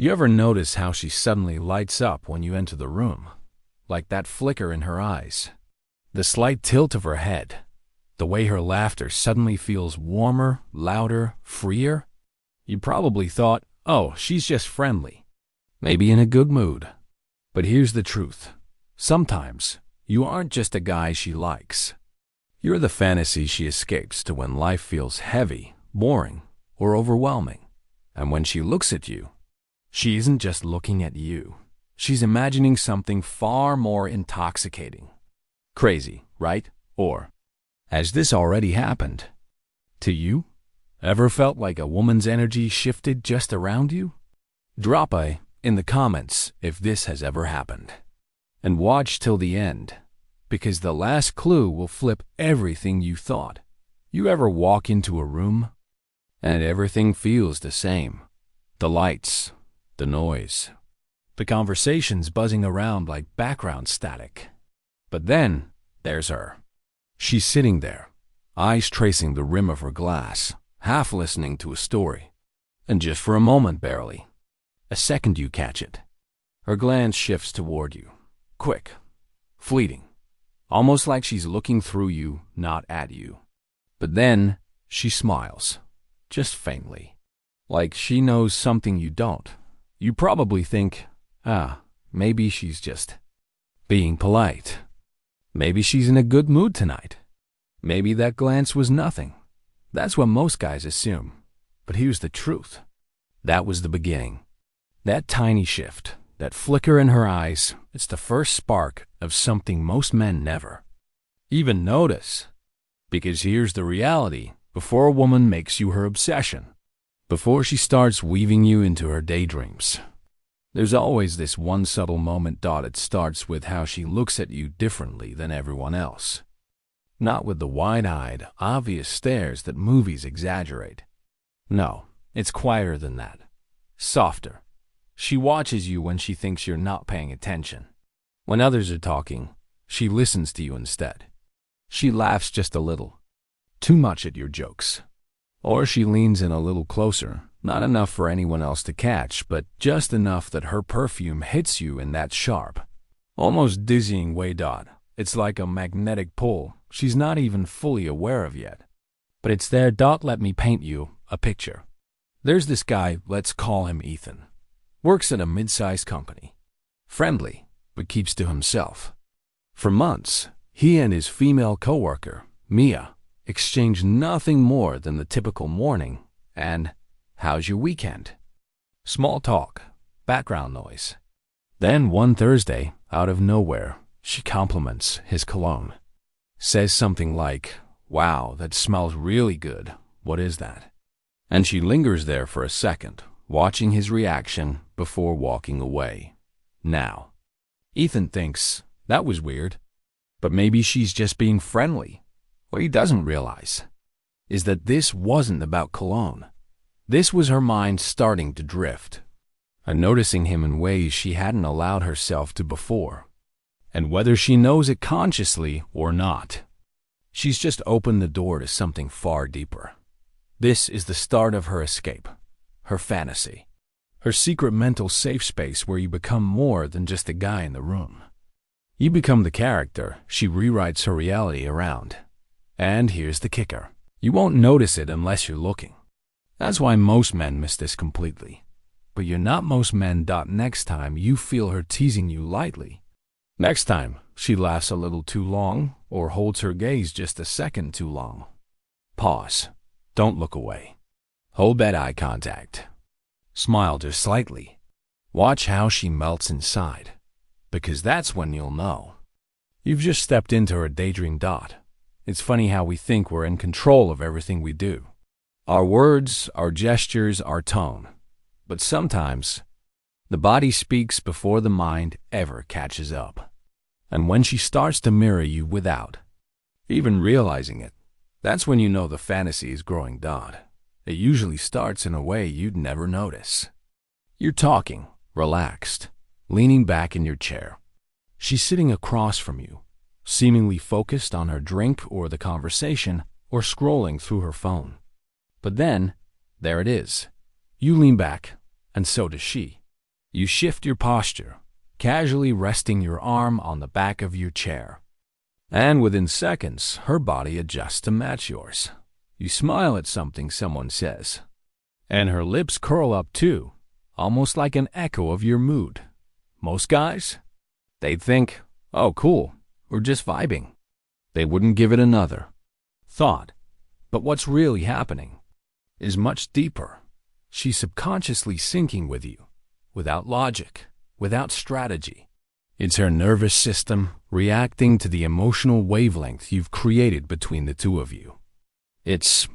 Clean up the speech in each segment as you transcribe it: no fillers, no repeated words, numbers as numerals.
You ever notice how she suddenly lights up when you enter the room? Like that flicker in her eyes, the slight tilt of her head, the way her laughter suddenly feels warmer, louder, freer? You probably thought, oh, she's just friendly, maybe in a good mood. But here's the truth. Sometimes you aren't just a guy she likes. You're the fantasy she escapes to when life feels heavy, boring, or overwhelming. And when she looks at you, she isn't just looking at you. She's imagining something far more intoxicating. Crazy, right? Or, has this already happened to you? Ever felt like a woman's energy shifted just around you? Drop a in the comments if this has ever happened. And watch till the end, because the last clue will flip everything you thought. You ever walk into a room and everything feels the same? The lights, the noise, the conversations buzzing around like background static. But then there's her. She's sitting there, eyes tracing the rim of her glass, half listening to a story. And just for a moment barely, a second you catch it, her glance shifts toward you. Quick, fleeting, almost like she's looking through you, not at you. But then she smiles, just faintly, like she knows something you don't. You probably think, maybe she's just being polite. Maybe she's in a good mood tonight. Maybe that glance was nothing. That's what most guys assume. But here's the truth. That was the beginning. That tiny shift, that flicker in her eyes, it's the first spark of something most men never even notice. Because here's the reality. Before a woman makes you her obsession, before she starts weaving you into her daydreams, there's always this one subtle moment. It starts with how she looks at you differently than everyone else. Not with the wide-eyed, obvious stares that movies exaggerate. No, it's quieter than that. Softer. She watches you when she thinks you're not paying attention. When others are talking, she listens to you instead. She laughs just a little, too much at your jokes. Or she leans in a little closer, not enough for anyone else to catch, but just enough that her perfume hits you in that sharp, almost dizzying way. It's like a magnetic pull she's not even fully aware of yet. But it's there. Let me paint you a picture. There's this guy, let's call him Ethan. Works at a mid-sized company. Friendly, but keeps to himself. For months, he and his female coworker, Mia, exchanged nothing more than the typical morning and, how's your weekend? Small talk, background noise. Then one Thursday, out of nowhere, she compliments his cologne. Says something like, wow, that smells really good. What is that? And she lingers there for a second, watching his reaction before walking away. Now, Ethan thinks that was weird, but maybe she's just being friendly. What he doesn't realize is that this wasn't about cologne. This was her mind starting to drift, and noticing him in ways she hadn't allowed herself to before. And whether she knows it consciously or not, she's just opened the door to something far deeper. This is the start of her escape, her fantasy, her secret mental safe space where you become more than just a guy in the room. You become the character she rewrites her reality around. And here's the kicker. You won't notice it unless you're looking. That's why most men miss this completely. But you're not most men. Next time you feel her teasing you lightly, next time she laughs a little too long or holds her gaze just a second too long, pause. Don't look away. Hold that eye contact. Smile just slightly. Watch how she melts inside, because that's when you'll know. You've just stepped into her daydream. It's funny how we think we're in control of everything we do. Our words, our gestures, our tone. But sometimes, the body speaks before the mind ever catches up. And when she starts to mirror you without even realizing it, that's when you know the fantasy is growing. It usually starts in a way you'd never notice. You're talking, relaxed, leaning back in your chair. She's sitting across from you, seemingly focused on her drink or the conversation, or scrolling through her phone. But then, there it is. You lean back, and so does she. You shift your posture, casually resting your arm on the back of your chair. And within seconds, her body adjusts to match yours. You smile at something someone says, and her lips curl up too, almost like an echo of your mood. Most guys, they'd think, oh cool, we're just vibing. They wouldn't give it another thought. But what's really happening is much deeper. She's subconsciously syncing with you, without logic, without strategy. It's her nervous system reacting to the emotional wavelength you've created between the two of you. It's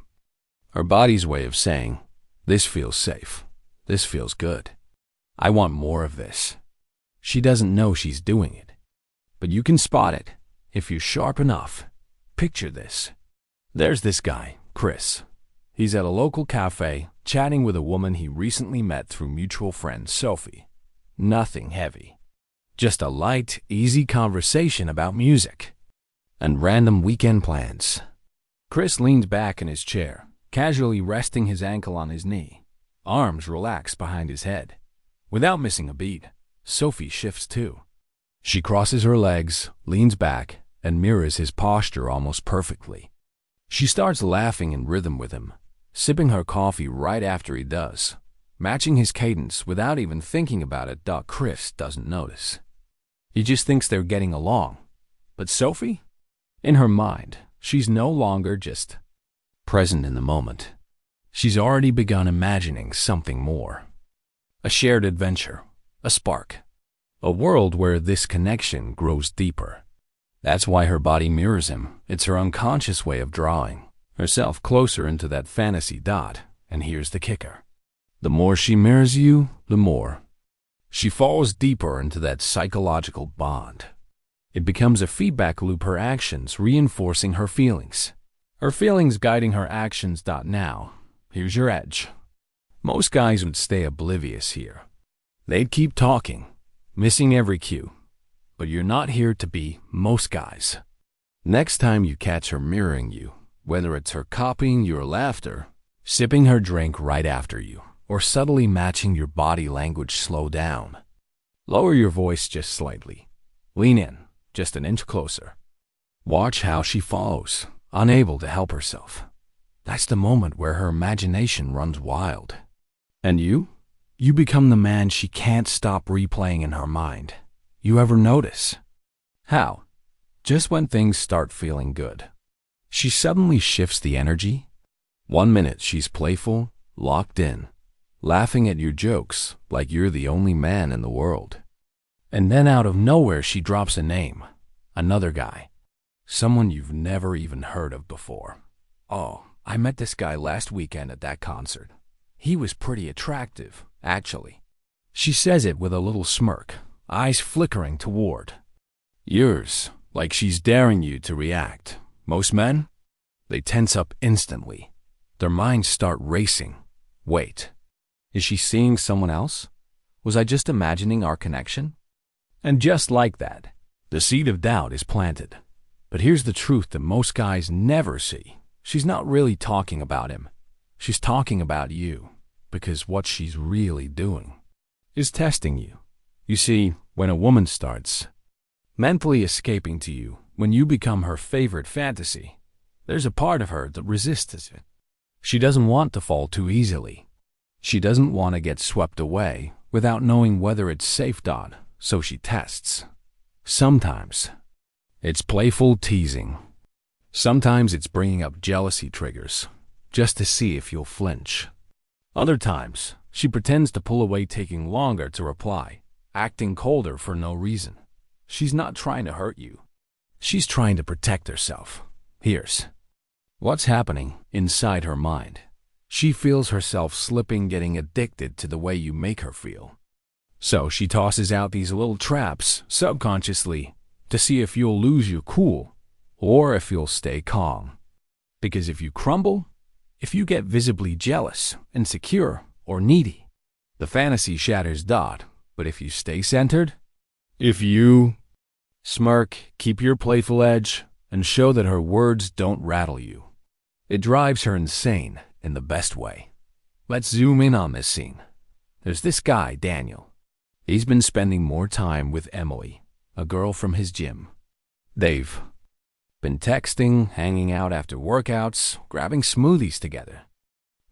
her body's way of saying, this feels safe, this feels good. I want more of this. She doesn't know she's doing it, but you can spot it if you're sharp enough. Picture this. There's this guy, Chris. He's at a local cafe, chatting with a woman he recently met through mutual friend Sophie. Nothing heavy. Just a light, easy conversation about music and random weekend plans. Chris leans back in his chair, casually resting his ankle on his knee, arms relaxed behind his head. Without missing a beat, Sophie shifts too. She crosses her legs, leans back, and mirrors his posture almost perfectly. She starts laughing in rhythm with him, sipping her coffee right after he does, matching his cadence without even thinking about it. Chris doesn't notice. He just thinks they're getting along. But Sophie? In her mind, she's no longer just present in the moment. She's already begun imagining something more. A shared adventure, a spark, a world where this connection grows deeper. That's why her body mirrors him. It's her unconscious way of drawing herself closer into that fantasy. And here's the kicker. The more she mirrors you, the more she falls deeper into that psychological bond. It becomes a feedback loop, her actions reinforcing her feelings guiding her actions. Now, here's your edge. Most guys would stay oblivious here. They'd keep talking, missing every cue. But you're not here to be most guys. Next time you catch her mirroring you, whether it's her copying your laughter, sipping her drink right after you, or subtly matching your body language, slow down. Lower your voice just slightly. Lean in, just an inch closer. Watch how she follows, unable to help herself. That's the moment where her imagination runs wild. And you become the man she can't stop replaying in her mind. You ever notice how, just when things start feeling good, she suddenly shifts the energy? 1 minute she's playful, locked in, laughing at your jokes like you're the only man in the world. And then out of nowhere she drops a name, another guy, someone you've never even heard of before. Oh, I met this guy last weekend at that concert. He was pretty attractive, actually. She says it with a little smirk, eyes flickering toward yours, like she's daring you to react. Most men, they tense up instantly. Their minds start racing. Wait, is she seeing someone else? Was I just imagining our connection? And just like that, the seed of doubt is planted. But here's the truth that most guys never see. She's not really talking about him. She's talking about you, because what she's really doing is testing you. You see, when a woman starts mentally escaping to you, when you become her favorite fantasy, there's a part of her that resists it. She doesn't want to fall too easily. She doesn't want to get swept away without knowing whether it's safe. So she tests. Sometimes it's playful teasing. Sometimes it's bringing up jealousy triggers, just to see if you'll flinch. Other times, she pretends to pull away, taking longer to reply, acting colder for no reason. She's not trying to hurt you. She's trying to protect herself. Here's what's happening inside her mind. She feels herself slipping, getting addicted to the way you make her feel. So she tosses out these little traps subconsciously to see if you'll lose your cool or if you'll stay calm. Because if you crumble, if you get visibly jealous, insecure, or needy, the fantasy shatters. But if you stay centered, if you smirk, keep your playful edge, and show that her words don't rattle you, it drives her insane in the best way. Let's zoom in on this scene. There's this guy, Daniel. He's been spending more time with Emily, a girl from his gym. They've been texting, hanging out after workouts, grabbing smoothies together.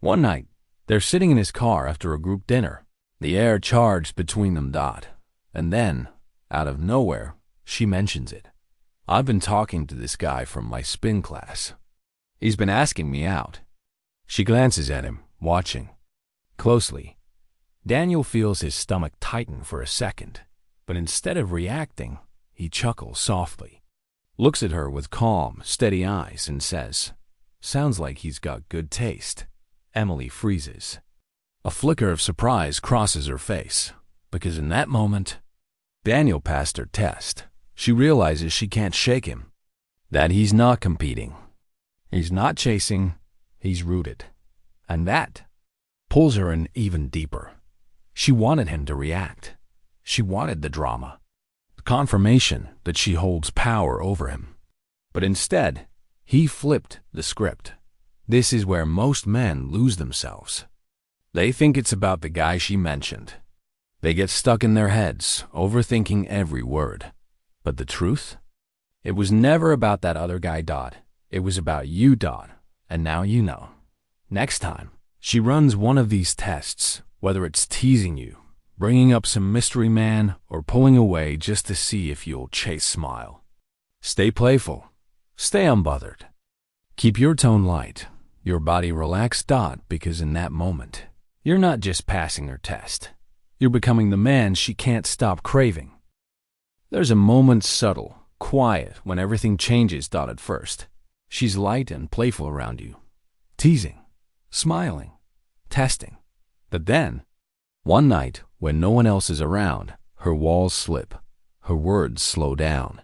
One night, they're sitting in his car after a group dinner. The air charged between them. And then, out of nowhere, she mentions it. I've been talking to this guy from my spin class. He's been asking me out. She glances at him, watching closely. Daniel feels his stomach tighten for a second, but instead of reacting, he chuckles softly, looks at her with calm, steady eyes, and says, "Sounds like he's got good taste." Emily freezes. A flicker of surprise crosses her face, because in that moment, Daniel passed her test. She realizes she can't shake him, that he's not competing. He's not chasing, he's rooted. And that pulls her in even deeper. She wanted him to react. She wanted the drama, the confirmation that she holds power over him. But instead, he flipped the script. This is where most men lose themselves. They think it's about the guy she mentioned. They get stuck in their heads, overthinking every word. But the truth? It was never about that other guy, It was about you, And now you know. Next time she runs one of these tests, whether it's teasing you, bringing up some mystery man, or pulling away just to see if you'll chase smile, stay playful, stay unbothered. Keep your tone light, your body relaxed, because in that moment, you're not just passing her test. You're becoming the man she can't stop craving. There's a moment subtle, quiet, when everything changes, at first. She's light and playful around you, teasing, smiling, testing. But then, one night, when no one else is around, her walls slip, her words slow down,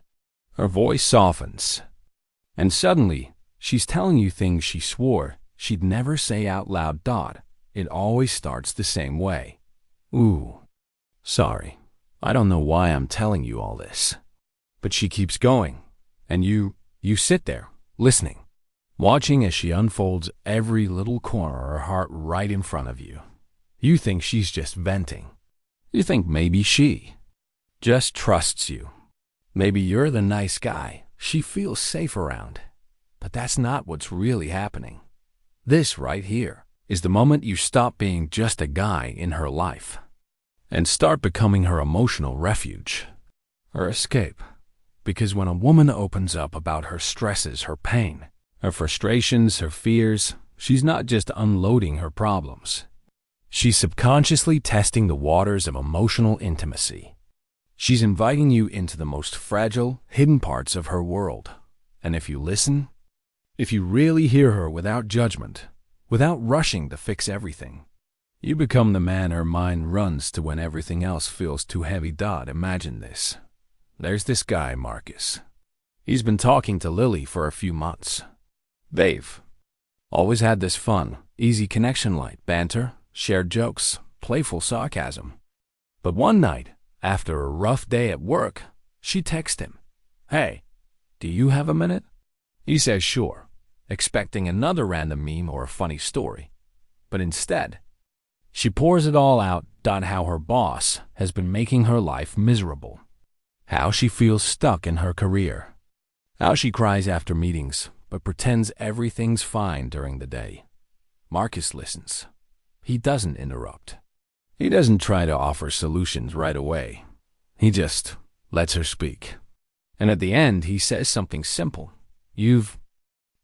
her voice softens, and suddenly, she's telling you things she swore she'd never say out loud. It always starts the same way. "Ooh, sorry, I don't know why I'm telling you all this." But she keeps going, and you sit there, listening, watching as she unfolds every little corner of her heart right in front of you. You think she's just venting. You think maybe she just trusts you. Maybe you're the nice guy she feels safe around. But that's not what's really happening. This right here is the moment you stop being just a guy in her life and start becoming her emotional refuge, her escape. Because when a woman opens up about her stresses, her pain, her frustrations, her fears, she's not just unloading her problems. She's subconsciously testing the waters of emotional intimacy. She's inviting you into the most fragile, hidden parts of her world. And if you listen, if you really hear her without judgment, without rushing to fix everything, you become the man her mind runs to when everything else feels too heavy. Imagine this. There's this guy, Marcus. He's been talking to Lily for a few months. They've always had this fun, easy connection, like banter, shared jokes, playful sarcasm. But one night, after a rough day at work, she texts him, "Hey, do you have a minute?" He says sure, expecting another random meme or a funny story. But instead, she pours it all out, how her boss has been making her life miserable, how she feels stuck in her career, how she cries after meetings but pretends everything's fine during the day. Marcus listens. He doesn't interrupt. He doesn't try to offer solutions right away. He just lets her speak. And at the end, he says something simple. "You've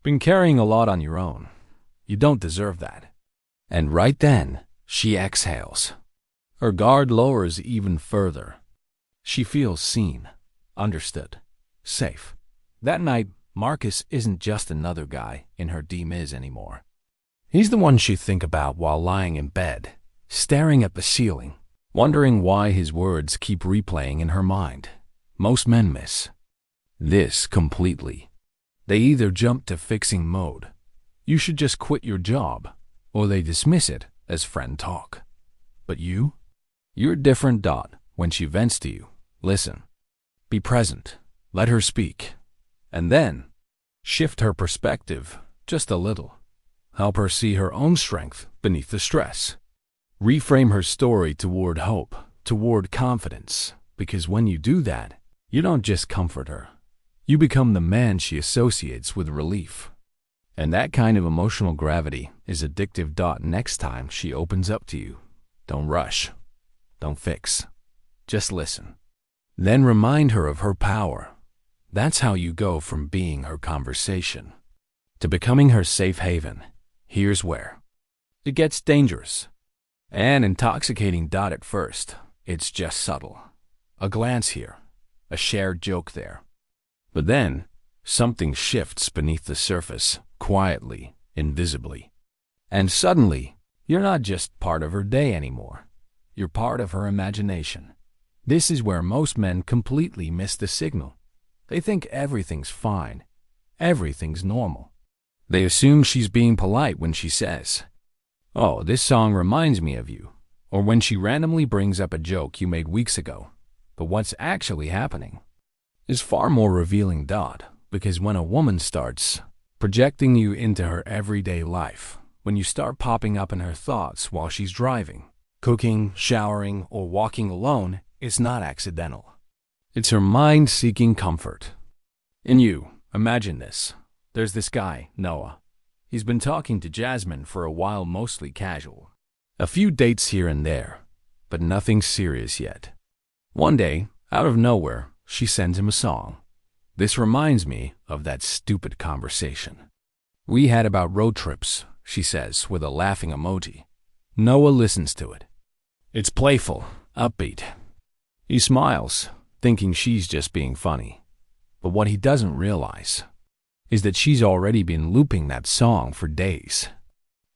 been carrying a lot on your own. You don't deserve that." And right then, she exhales. Her guard lowers even further. She feels seen, understood, safe. That night, Marcus isn't just another guy in her DMs anymore. He's the one she'd think about while lying in bed, staring at the ceiling, wondering why his words keep replaying in her mind. Most men miss this completely. They either jump to fixing mode, "You should just quit your job," or they dismiss it as friend talk. But you're different. When she vents to you, listen, be present, let her speak, and then shift her perspective just a little. Help her see her own strength beneath the stress. Reframe her story toward hope, toward confidence, because when you do that, you don't just comfort her. You become the man she associates with relief. And that kind of emotional gravity is addictive. Next time she opens up to you, don't rush. Don't fix. Just listen. Then remind her of her power. That's how you go from being her conversation to becoming her safe haven. Here's where it gets dangerous and intoxicating. At first, it's just subtle. A glance here, a shared joke there. But then, something shifts beneath the surface, quietly, invisibly. And suddenly, you're not just part of her day anymore. You're part of her imagination. This is where most men completely miss the signal. They think everything's fine. Everything's normal. They assume she's being polite when she says, "Oh, this song reminds me of you," or when she randomly brings up a joke you made weeks ago. But what's actually happening is far more revealing. Because when a woman starts projecting you into her everyday life, when you start popping up in her thoughts while she's driving, cooking, showering, or walking alone, it's not accidental. It's her mind seeking comfort in you. Imagine this. There's this guy, Noah. He's been talking to Jasmine for a while, mostly casual. A few dates here and there, but nothing serious yet. One day, out of nowhere, she sends him a song. "This reminds me of that stupid conversation we had about road trips," she says with a laughing emoji. Noah listens to it. It's playful, upbeat. He smiles, thinking she's just being funny. But what he doesn't realize is that she's already been looping that song for days.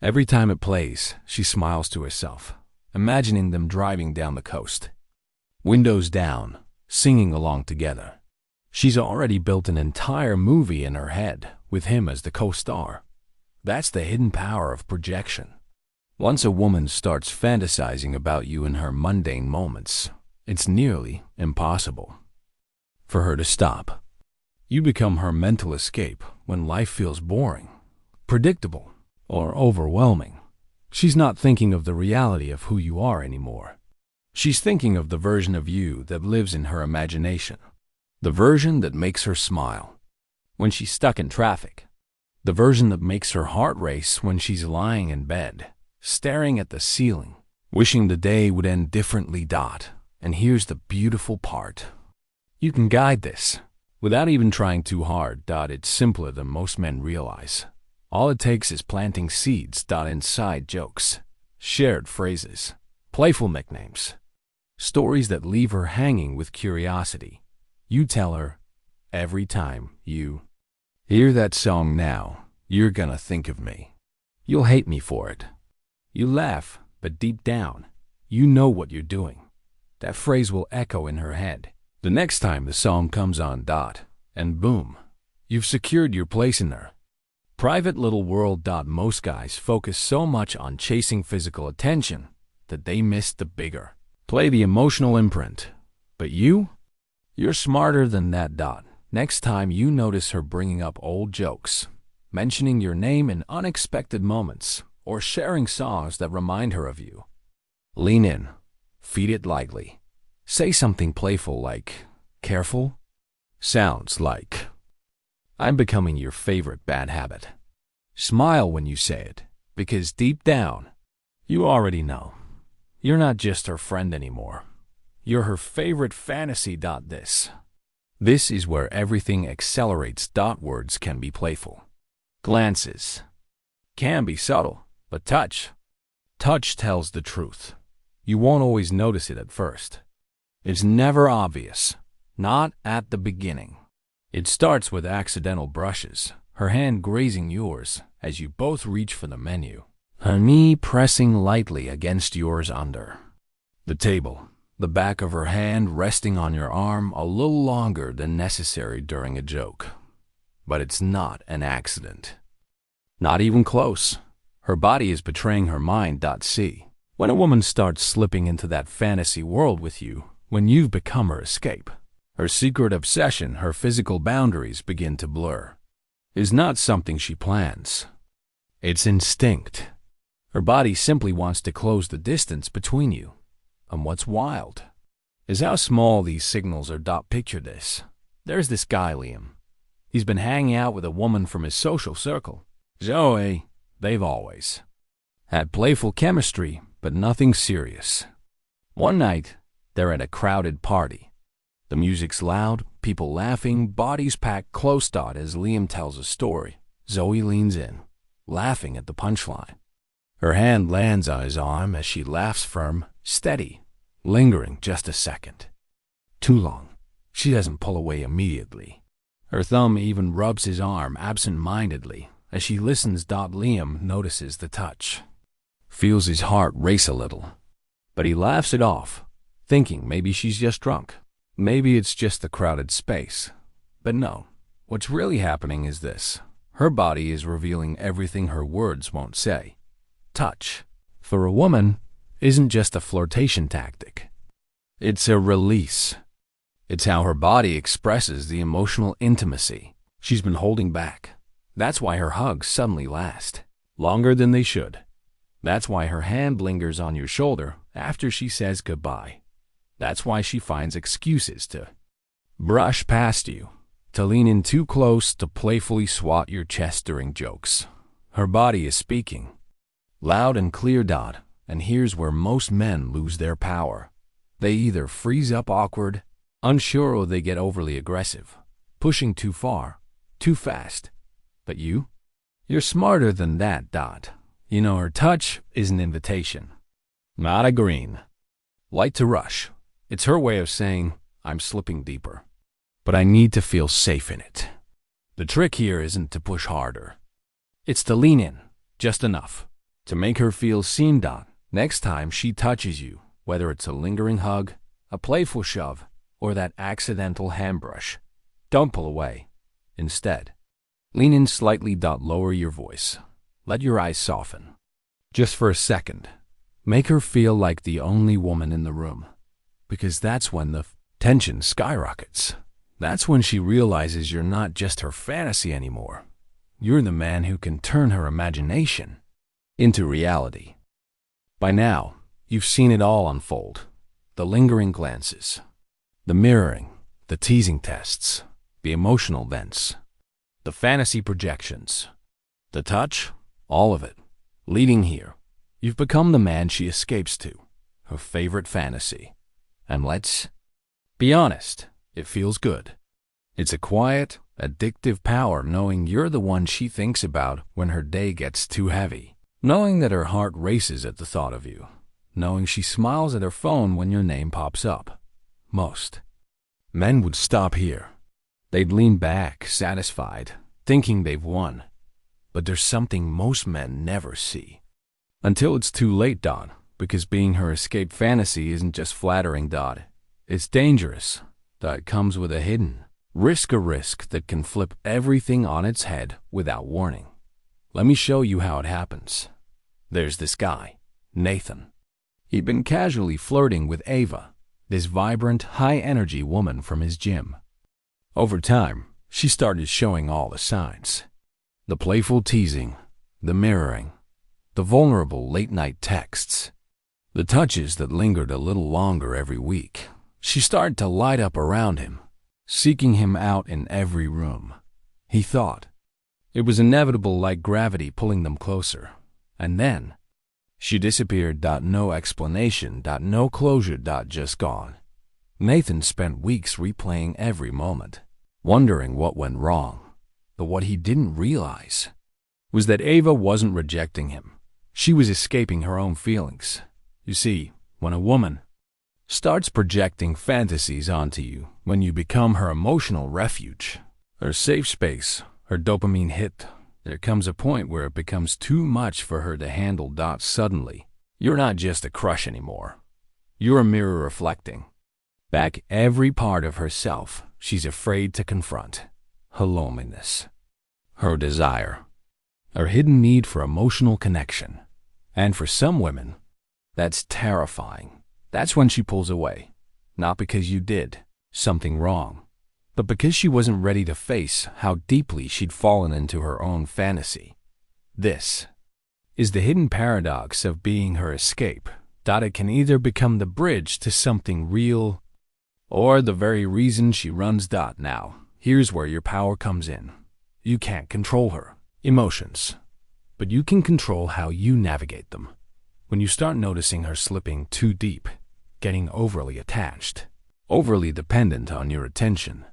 Every time it plays, she smiles to herself, imagining them driving down the coast, windows down, singing along together. She's already built an entire movie in her head, with him as the co-star. That's the hidden power of projection. Once a woman starts fantasizing about you in her mundane moments, it's nearly impossible for her to stop. You become her mental escape when life feels boring, predictable, or overwhelming. She's not thinking of the reality of who you are anymore. She's thinking of the version of you that lives in her imagination, the version that makes her smile when she's stuck in traffic, the version that makes her heart race when she's lying in bed, staring at the ceiling, wishing the day would end differently. And here's the beautiful part. You can guide this without even trying too hard. It's simpler than most men realize. All it takes is planting seeds. Inside jokes, shared phrases, playful nicknames, stories that leave her hanging with curiosity. You tell her, every time you hear that song now, you're gonna think of me. You'll hate me for it. You laugh, but deep down, you know what you're doing. That phrase will echo in her head the next time the song comes on. And boom, you've secured your place in her private little world. Most guys focus so much on chasing physical attention that they miss the bigger play, the emotional imprint. But you're smarter than that. Next time you notice her bringing up old jokes, mentioning your name in unexpected moments, or sharing songs that remind her of you, lean in, feed it lightly. Say something playful like, "Careful?" Sounds like, "I'm becoming your favorite bad habit." Smile when you say it, because deep down, you already know. You're not just her friend anymore. You're her favorite fantasy. This is where everything accelerates. Words can be playful. Glances can be subtle, but touch tells the truth. You won't always notice it at first. It's never obvious, not at the beginning. It starts with accidental brushes, her hand grazing yours as you both reach for the menu, her knee pressing lightly against yours under the table, the back of her hand resting on your arm a little longer than necessary during a joke. But it's not an accident. Not even close. Her body is betraying her mind. See, when a woman starts slipping into that fantasy world with you, when you've become her escape, her secret obsession, her physical boundaries begin to blur. It's not something she plans. It's instinct. Her body simply wants to close the distance between you. And what's wild is how small these signals are. Picture this. There's this guy, Liam. He's been hanging out with a woman from his social circle, Zoe. They've always had playful chemistry, but nothing serious. One night, they're at a crowded party. The music's loud, people laughing, bodies packed close. As Liam tells a story, Zoe leans in, laughing at the punchline. Her hand lands on his arm as she laughs, firm, steady, lingering just a second. Too long. She doesn't pull away immediately. Her thumb even rubs his arm absent-mindedly. As she listens, Liam notices the touch, feels his heart race a little. But he laughs it off, thinking maybe she's just drunk. Maybe it's just the crowded space. But no, what's really happening is this. Her body is revealing everything her words won't say. Touch, for a woman, isn't just a flirtation tactic. It's a release. It's how her body expresses the emotional intimacy she's been holding back. That's why her hugs suddenly last longer than they should. That's why her hand lingers on your shoulder after she says goodbye. That's why she finds excuses to brush past you, to lean in too close, to playfully swat your chest during jokes. Her body is speaking, loud and clear. And here's where most men lose their power. They either freeze up awkward, unsure, or they get overly aggressive, pushing too far, too fast. But you're smarter than that. You know her touch is an invitation, not a green light to rush. It's her way of saying, I'm slipping deeper, but I need to feel safe in it. The trick here isn't to push harder. It's to lean in, just enough, to make her feel seen. Next time she touches you, whether it's a lingering hug, a playful shove, or that accidental hand brush, don't pull away. Instead, lean in slightly. Lower your voice. Let your eyes soften. Just for a second. Make her feel like the only woman in the room. Because that's when the tension skyrockets. That's when she realizes you're not just her fantasy anymore. You're the man who can turn her imagination into reality. By now, you've seen it all unfold. The lingering glances, the mirroring, the teasing tests, the emotional vents, the fantasy projections, the touch, all of it, leading here. You've become the man she escapes to, her favorite fantasy. And let's be honest, it feels good. It's a quiet, addictive power knowing you're the one she thinks about when her day gets too heavy, knowing that her heart races at the thought of you, knowing she smiles at her phone when your name pops up. Most men would stop here. They'd lean back, satisfied, thinking they've won. But there's something most men never see. Until it's too late, because being her escape fantasy isn't just flattering, it's dangerous. It comes with a hidden risk, a risk that can flip everything on its head without warning. Let me show you how it happens. There's this guy, Nathan. He'd been casually flirting with Ava, this vibrant, high-energy woman from his gym. Over time, she started showing all the signs. The playful teasing, the mirroring, the vulnerable late-night texts, the touches that lingered a little longer every week. She started to light up around him, seeking him out in every room. He thought it was inevitable, like gravity pulling them closer. And then she disappeared. No explanation. No closure. Just gone. Nathan spent weeks replaying every moment, wondering what went wrong. But what he didn't realize was that Ava wasn't rejecting him. She was escaping her own feelings. You see, when a woman starts projecting fantasies onto you, when you become her emotional refuge, her safe space, her dopamine hit, there comes a point where it becomes too much for her to handle. Suddenly, you're not just a crush anymore. You're a mirror reflecting back every part of herself she's afraid to confront. Her loneliness, her desire, her hidden need for emotional connection. And for some women, that's terrifying. That's when she pulls away, not because you did something wrong, but because she wasn't ready to face how deeply she'd fallen into her own fantasy. This is the hidden paradox of being her escape. It can either become the bridge to something real or the very reason she runs. Now, here's where your power comes in. You can't control her emotions, but you can control how you navigate them. When you start noticing her slipping too deep, getting overly attached, overly dependent on your attention,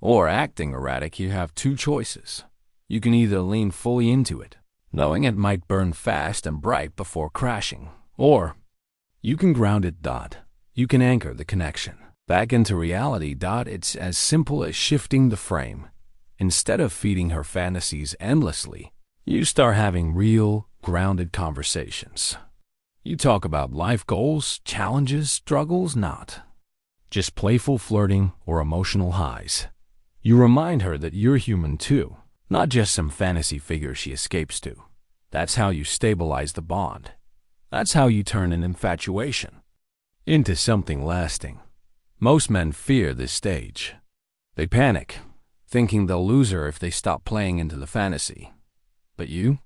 or acting erratic, you have two choices. You can either lean fully into it, knowing it might burn fast and bright before crashing, or you can ground it. You can anchor the connection back into reality. It's as simple as shifting the frame. Instead of feeding her fantasies endlessly, you start having real, grounded conversations. You talk about life goals, challenges, struggles, not just playful flirting or emotional highs. You remind her that you're human too, not just some fantasy figure she escapes to. That's how you stabilize the bond. That's how you turn an infatuation into something lasting. Most men fear this stage. They panic, thinking they'll lose her if they stop playing into the fantasy. But you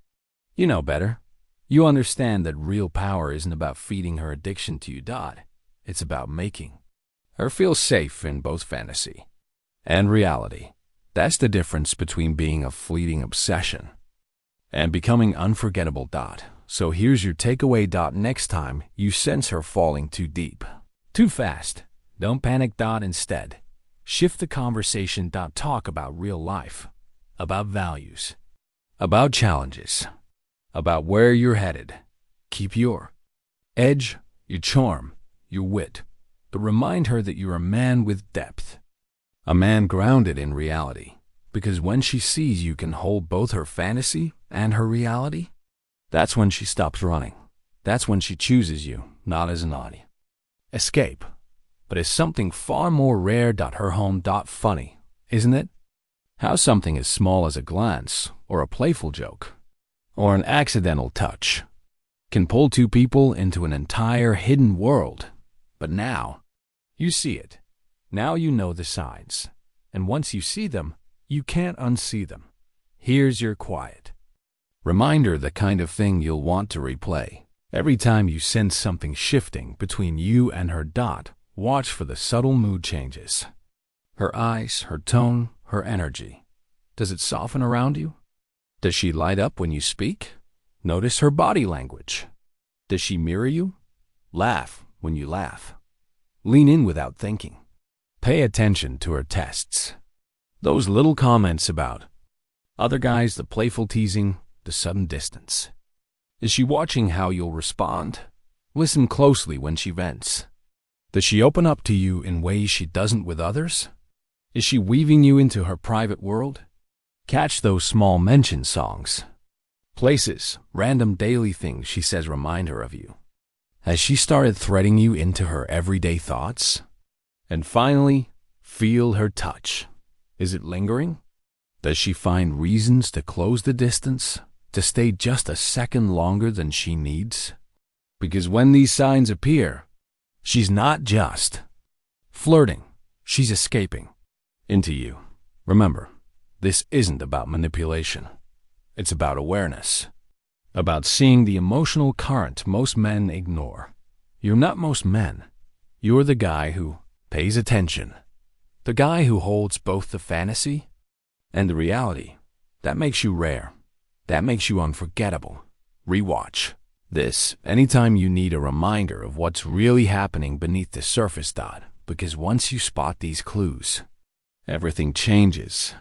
know better. You understand that real power isn't about feeding her addiction to you. It's about making her feel safe in both fantasy and reality. That's the difference between being a fleeting obsession and becoming unforgettable. So here's your takeaway. Next time you sense her falling too deep, too fast, don't panic. Instead, shift the conversation. Talk about real life, about values, about challenges, about where you're headed. Keep your edge, your charm, your wit, but remind her that you're a man with depth, a man grounded in reality. Because when she sees you can hold both her fantasy and her reality, that's when she stops running. That's when she chooses you, not as an escape, but as something far more rare. Her home. Funny, isn't it? How something as small as a glance, or a playful joke, or an accidental touch can pull two people into an entire hidden world. But now, you see it. Now you know the signs. And once you see them, you can't unsee them. Here's your quiet reminder, the kind of thing you'll want to replay. Every time you sense something shifting between you and her. Watch for the subtle mood changes. Her eyes, her tone, her energy. Does it soften around you? Does she light up when you speak? Notice her body language. Does she mirror you? Laugh when you laugh. Lean in without thinking. Pay attention to her tests. Those little comments about other guys, the playful teasing, the sudden distance. Is she watching how you'll respond? Listen closely when she vents. Does she open up to you in ways she doesn't with others? Is she weaving you into her private world? Catch those small mention songs. Places, random daily things she says remind her of you. Has she started threading you into her everyday thoughts? And finally, feel her touch. Is it lingering? Does she find reasons to close the distance, to stay just a second longer than she needs? Because when these signs appear, she's not just flirting, she's escaping into you. Remember, this isn't about manipulation. It's about awareness, about seeing the emotional current most men ignore. You're not most men. You're the guy who pays attention, the guy who holds both the fantasy and the reality. That makes you rare. That makes you unforgettable. Rewatch this anytime you need a reminder of what's really happening beneath the surface. Because once you spot these clues, everything changes.